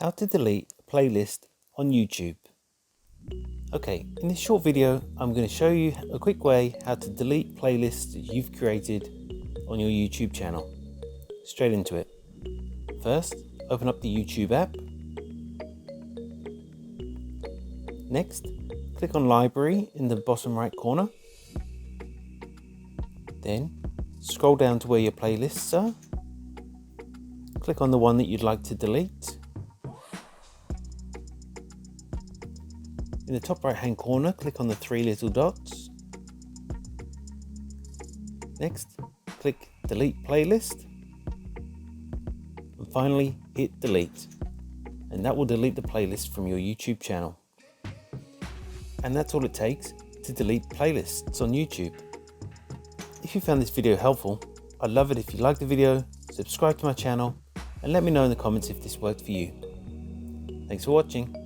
How to delete a playlist on YouTube. Okay, in this short video, I'm going to show you a quick way how to delete playlists that you've created on your YouTube channel. Straight into it. First, open up the YouTube app. Next, click on Library in the bottom right corner. Then, scroll down to where your playlists are. Click on the one that you'd like to delete. In the top right hand corner, click on the three little dots. Next, click Delete Playlist. And finally, hit Delete. And that will delete the playlist from your YouTube channel. And that's all it takes to delete playlists on YouTube. If you found this video helpful, I'd love it if you like the video, subscribe to my channel, and let me know in the comments if this worked for you. Thanks for watching.